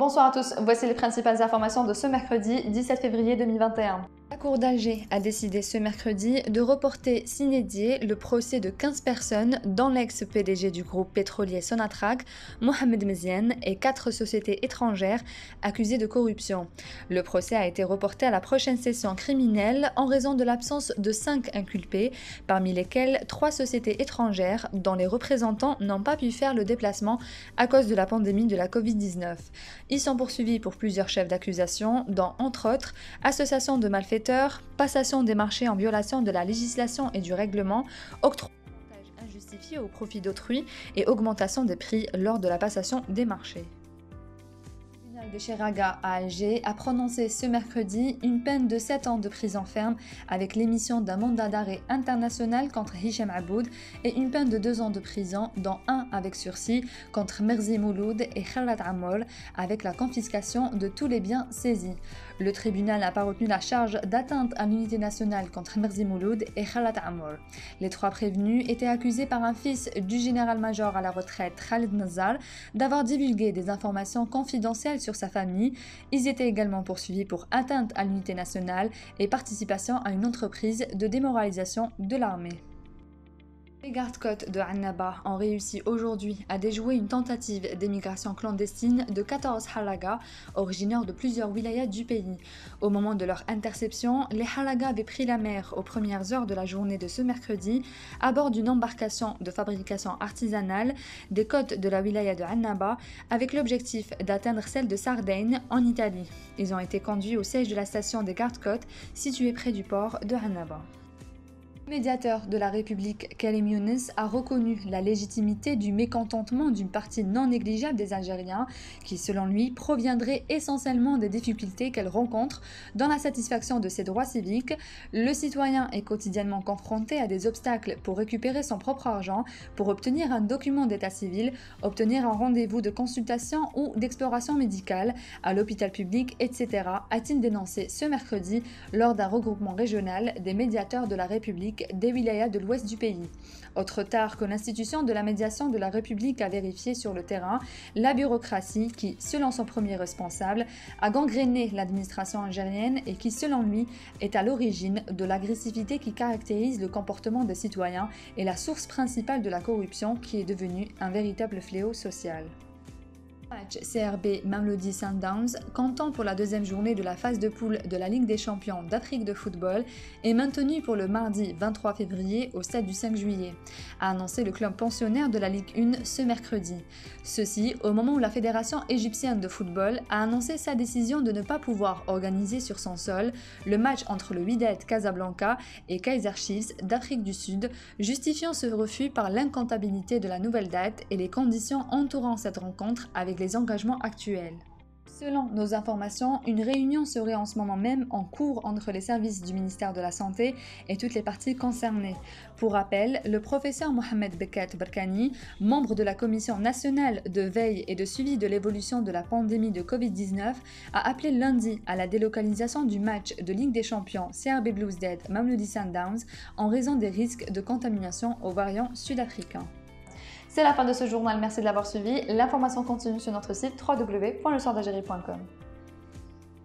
Bonsoir à tous, voici les principales informations de ce mercredi 17 février 2021. La Cour d'Alger a décidé ce mercredi de reporter sine die le procès de 15 personnes dont l'ex-PDG du groupe pétrolier Sonatrach, Mohamed Meziane, et 4 sociétés étrangères accusées de corruption. Le procès a été reporté à la prochaine session criminelle en raison de l'absence de 5 inculpés, parmi lesquels 3 sociétés étrangères dont les représentants n'ont pas pu faire le déplacement à cause de la pandémie de la Covid-19. Ils sont poursuivis pour plusieurs chefs d'accusation, dont entre autres association de malfaiteurs, passation des marchés en violation de la législation et du règlement, octroi d'avantages injustifiés au profit d'autrui et augmentation des prix lors de la passation des marchés. Le tribunal de Cheraga à Alger a prononcé ce mercredi une peine de 7 ans de prison ferme avec l'émission d'un mandat d'arrêt international contre Hicham Aboud et une peine de 2 ans de prison, dont 1 avec sursis, contre Merzi Mouloud et Khalat Amol avec la confiscation de tous les biens saisis. Le tribunal n'a pas retenu la charge d'atteinte à l'unité nationale contre Merzi Mouloud et Khalat Amol. Les 3 prévenus étaient accusés par un fils du général-major à la retraite Khalid Nazar d'avoir divulgué des informations confidentielles sur sa famille. Ils étaient également poursuivis pour atteinte à l'unité nationale et participation à une entreprise de démoralisation de l'armée. Les gardes-côtes de Annaba ont réussi aujourd'hui à déjouer une tentative d'émigration clandestine de 14 halagas originaires de plusieurs wilayas du pays. Au moment de leur interception, les halagas avaient pris la mer aux premières heures de la journée de ce mercredi à bord d'une embarcation de fabrication artisanale des côtes de la wilaya de Annaba avec l'objectif d'atteindre celle de Sardaigne en Italie. Ils ont été conduits au siège de la station des gardes-côtes située près du port de Annaba. Le médiateur de la République, Karim Younes, a reconnu la légitimité du mécontentement d'une partie non négligeable des Algériens qui, selon lui, proviendrait essentiellement des difficultés qu'elle rencontre dans la satisfaction de ses droits civiques. Le citoyen est quotidiennement confronté à des obstacles pour récupérer son propre argent, pour obtenir un document d'état civil, obtenir un rendez-vous de consultation ou d'exploration médicale à l'hôpital public, etc., a-t-il dénoncé ce mercredi lors d'un regroupement régional des médiateurs de la République des wilayas de l'ouest du pays. Autre tard que l'institution de la médiation de la République a vérifié sur le terrain la bureaucratie qui, selon son premier responsable, a gangréné l'administration algérienne et qui, selon lui, est à l'origine de l'agressivité qui caractérise le comportement des citoyens et la source principale de la corruption qui est devenue un véritable fléau social. Match CRB Mamelodi Sundowns, comptant pour la deuxième journée de la phase de poule de la Ligue des champions d'Afrique de football, est maintenu pour le mardi 23 février au stade du 5 juillet, a annoncé le club pensionnaire de la Ligue 1 ce mercredi. Ceci au moment où la Fédération égyptienne de football a annoncé sa décision de ne pas pouvoir organiser sur son sol le match entre le Wydad Casablanca et Kaizer Chiefs d'Afrique du Sud, justifiant ce refus par l'incomptabilité de la nouvelle date et les conditions entourant cette rencontre avec les engagements actuels. Selon nos informations, une réunion serait en ce moment même en cours entre les services du ministère de la Santé et toutes les parties concernées. Pour rappel, le professeur Mohamed Beket Berkani, membre de la Commission nationale de veille et de suivi de l'évolution de la pandémie de Covid-19, a appelé lundi à la délocalisation du match de Ligue des champions CRB Belouizdad Mamelodi Sundowns en raison des risques de contamination aux variants sud-africains. C'est la fin de ce journal, merci de l'avoir suivi. L'information continue sur notre site www.lesoirdalgerie.com.